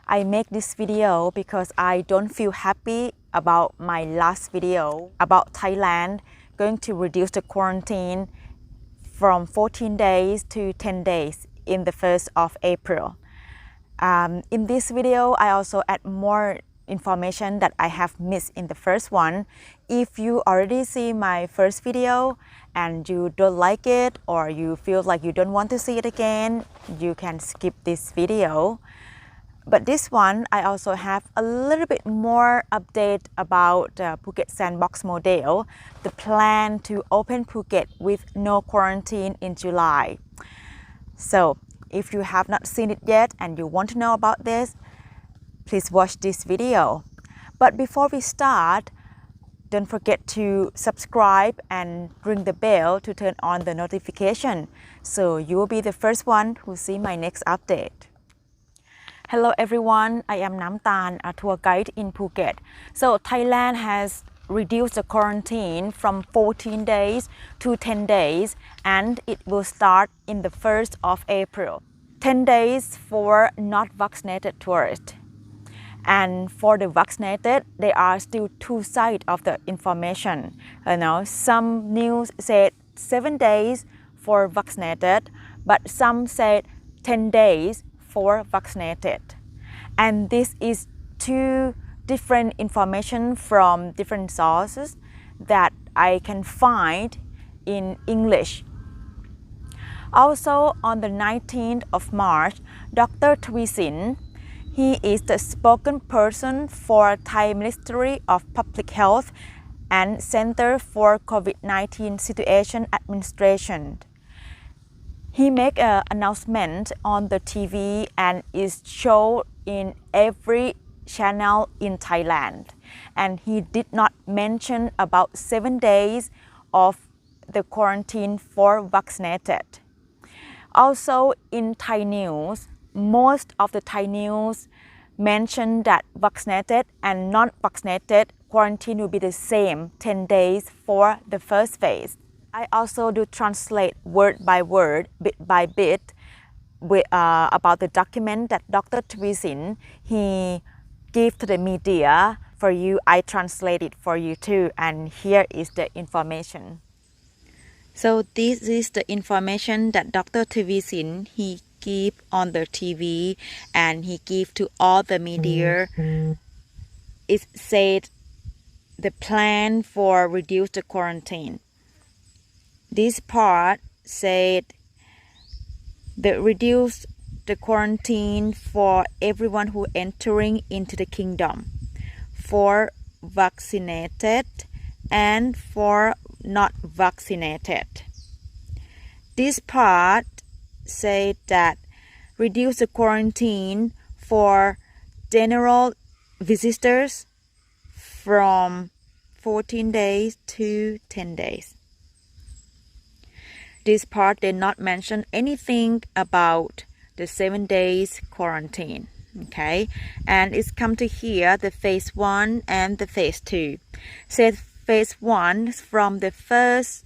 I make this video because I don't feel happy about my last video about Thailand going to reduce the quarantine from 14 days to 10 days in the 1st of April. In this video, I also add more information that I have missed in the first one. If you already see my first video and you don't like it or you feel like you don't want to see it again, you can skip this video. But this one, I also have a little bit more update about Phuket Sandbox model, the plan to open Phuket with no quarantine in July. So if you have not seen it yet and you want to know about this, please watch this video. But before we start, don't forget to subscribe and ring the bell to turn on the notification so you will be the first one who see my next update. Hello everyone, I am Namtan, a tour guide in Phuket. So Thailand has reduced the quarantine from 14 days to 10 days and it will start in the 1st of April. 10 days for not vaccinated tourists. And for the vaccinated, there are still two sides of the information. Some news said 7 days for vaccinated, but some said 10 days for vaccinated. And this is two different information from different sources that I can find in English. Also, on the 19th of March, Dr. Thvisin, he is the spokesperson for Thai Ministry of Public Health and Center for COVID-19 Situation Administration. He made an announcement on the TV and is shown in every channel in Thailand. And he did not mention about 7 days of the quarantine for vaccinated. Also in Thai news, most of the Thai news mentioned that vaccinated and non-vaccinated quarantine will be the same 10 days for the first phase. I also do translate word by word, bit by bit, about the document that Dr. Thvisin he gave to the media for you. I translate it for you too, and here is the information. So this is the information that Dr. Thvisin he gave on the TV and he gave to all the media. It said the plan for reduce the quarantine. This part said the reduce the quarantine for everyone who entering into the kingdom, for vaccinated and for not vaccinated. This part said that reduce the quarantine for general visitors from 14 days to 10 days. This part did not mention anything about the 7 days quarantine. Okay, and it's come to here the phase 1 and the phase 2. Said phase 1 from the 1st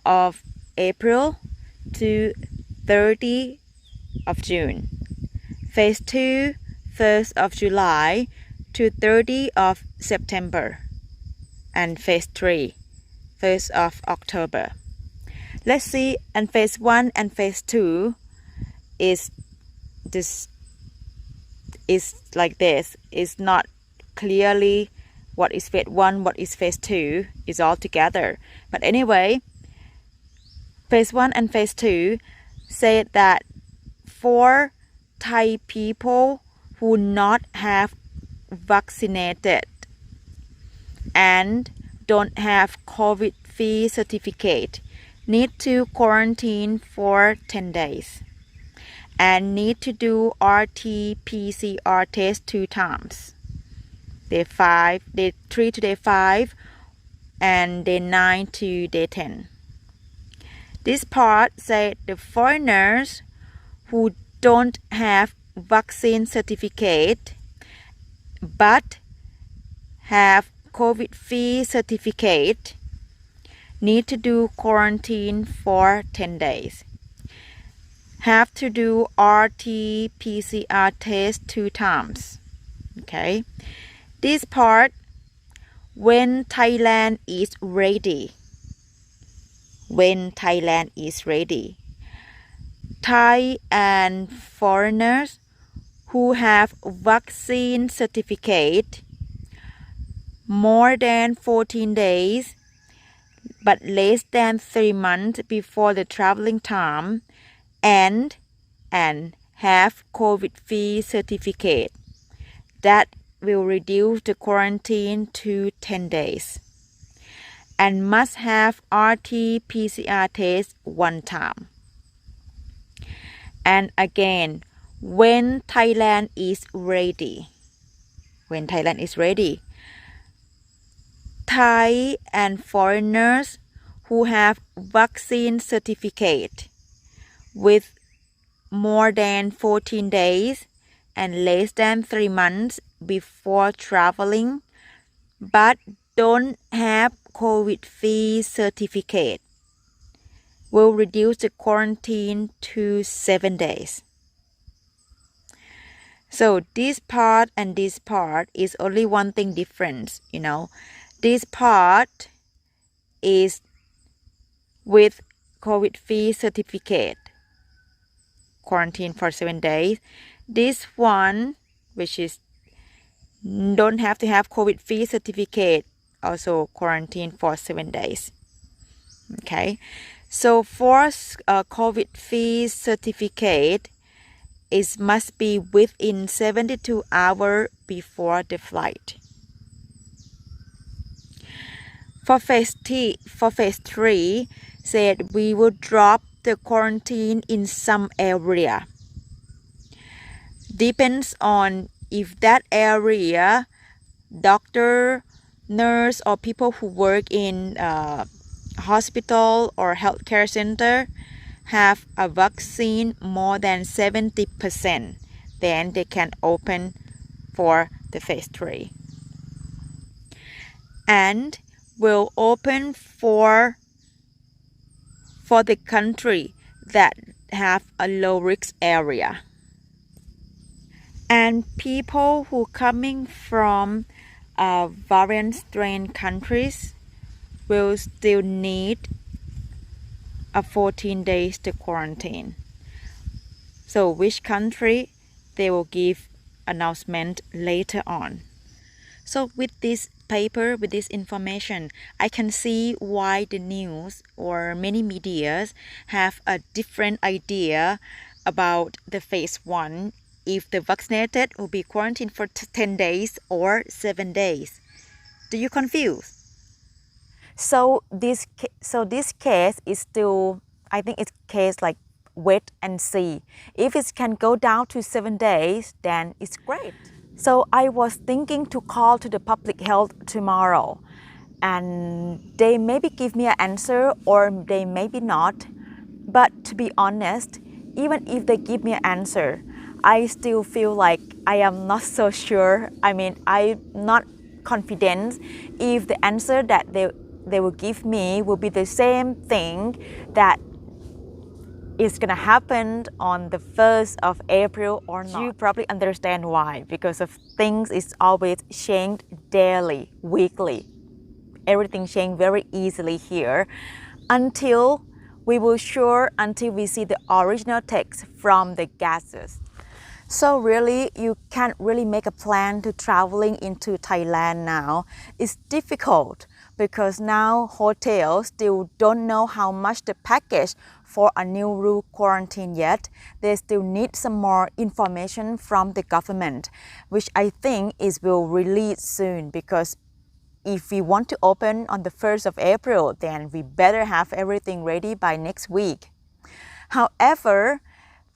of April to 30 of June. Phase 2, 1st of July to 30 of September. And phase 3, 1st of October. Let's see, and phase 1 and phase 2 is like this. It's not clearly what is phase 1, what is phase 2, is all together. But anyway, phase 1 and phase 2 said that for Thai people who not have vaccinated and don't have COVID-free certificate need to quarantine for 10 days and need to do RT-PCR test 2 times. Day 3 to day 5 and day 9 to day 10. This part said the foreigners who don't have vaccine certificate but have COVID-free certificate need to do quarantine for 10 days. have to do RT-PCR test 2 times. Okay, this part, when Thailand is ready. When Thailand is ready. Thai and foreigners who have vaccine certificate more than 14 days but less than 3 months before the traveling time and have COVID-free certificate that will reduce the quarantine to 10 days and must have RT-PCR test 1 time. And again, when Thailand is ready. When Thailand is ready. Thai and foreigners who have vaccine certificate with more than 14 days and less than 3 months before traveling but don't have COVID-free certificate will reduce the quarantine to 7 days. So this part and this part is only one thing difference, This part is with COVID-free certificate, quarantine for 7 days. This one, which is don't have to have COVID-free certificate, also quarantine for 7 days. Okay, so for COVID-free certificate, it must be within 72 hours before the flight. For phase 3, said we will drop the quarantine in some area. Depends on if that area, doctor, nurse, or people who work in hospital or healthcare center have a vaccine more than 70%, then they can open for the phase 3. And will open for the country that have a low risk area. And people who coming from variant strain countries will still need a 14 days to quarantine. So which country, they will give announcement later on. So with this paper, with this information, I can see why the news or many medias have a different idea about the phase 1. If the vaccinated will be quarantined for 10 days or 7 days. Do you confused? So this case is still, I think it's case like wait and see. If it can go down to 7 days, then it's great. So I was thinking to call to the public health tomorrow, and they maybe give me an answer or they maybe not. But to be honest, even if they give me an answer, I still feel like I am not so sure. I'm not confident if the answer that they will give me will be the same thing that is gonna happen on the 1st of April or not. You probably understand why, because of things is always changed daily, weekly. Everything changed very easily here until we see the original text from the gases. So really, you can't really make a plan to traveling into Thailand now. It's difficult because now hotels still don't know how much the package for a new rule quarantine yet. They still need some more information from the government, which I think will release soon, because if we want to open on the 1st of April, then we better have everything ready by next week. However,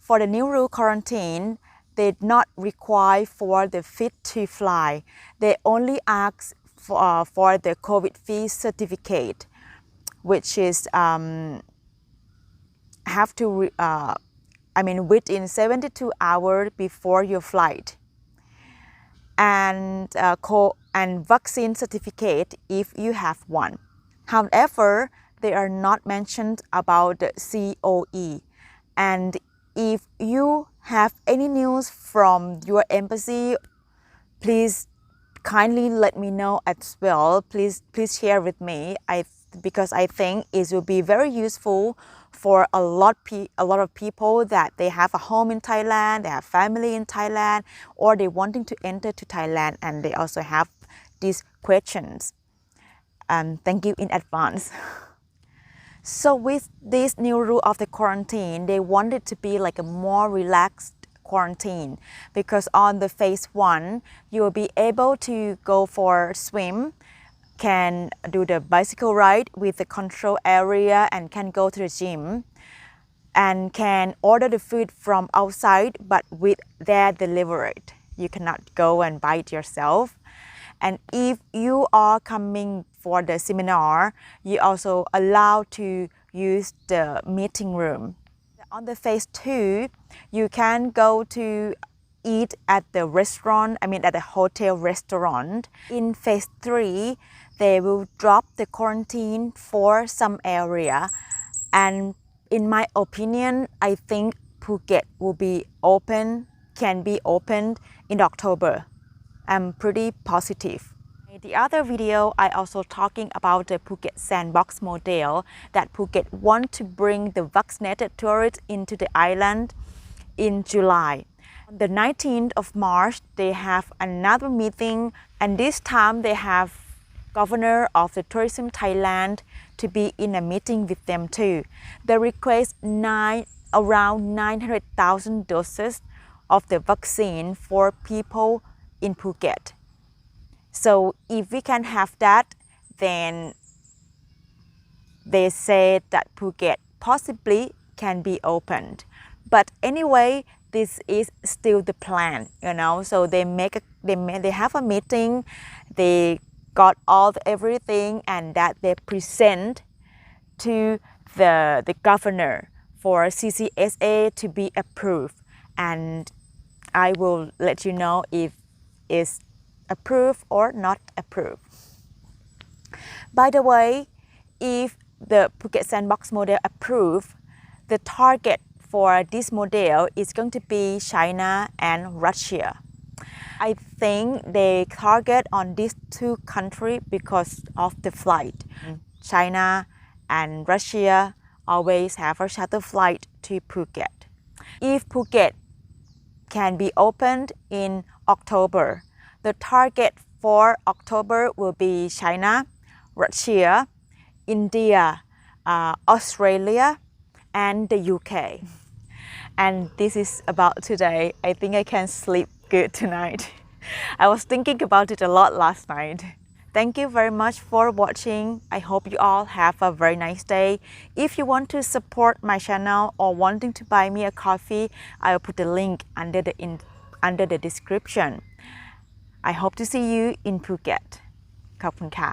for the new rule quarantine, they not require for the fit to fly. They only ask for the COVID-free certificate, which is have to within 72 hours before your flight, and vaccine certificate if you have one. However, they are not mentioned about the COE, and if you have any news from your embassy, please kindly let me know as well. Please share with me. Because I think it will be very useful for a lot of people that they have a home in Thailand, they have family in Thailand, or they wanting to enter to Thailand and they also have these questions. Thank you in advance. So with this new rule of the quarantine, they want it to be like a more relaxed quarantine, because on the phase 1 you will be able to go for swim, can do the bicycle ride with the control area, and can go to the gym, and can order the food from outside but with their delivered. You cannot go and buy it yourself. And if you are coming for the seminar, you also allowed to use the meeting room. On the phase 2, you can go to eat at the restaurant, at the hotel restaurant. In phase 3, they will drop the quarantine for some area. And in my opinion, I think Phuket will be can be opened in October. I'm pretty positive. In the other video, I also talking about the Phuket sandbox model, that Phuket want to bring the vaccinated tourists into the island in July. On the 19th of March, they have another meeting, and this time they have Governor of the Tourism Thailand to be in a meeting with them too. They request around 900,000 doses of the vaccine for people in Phuket. So if we can have that, then they said that Phuket possibly can be opened. But anyway, this is still the plan, So they have a meeting, they got everything, and that they present to the governor for CCSA to be approved. And I will let you know if it's approved or not approved. By the way, if the Phuket Sandbox model approved, the target for this model is going to be China and Russia. I think they target on these two countries because of the flight. China and Russia always have a shuttle flight to Phuket. If Phuket can be opened in October, the target for October will be China, Russia, India, Australia, and the UK. And this is about today. I think I can sleep good tonight. I was thinking about it a lot last night. Thank you very much for watching. I hope you all have a very nice day. If you want to support my channel or wanting to buy me a coffee, I will put the link under the description. I hope to see you in Phuket. ขอบคุณค่ะ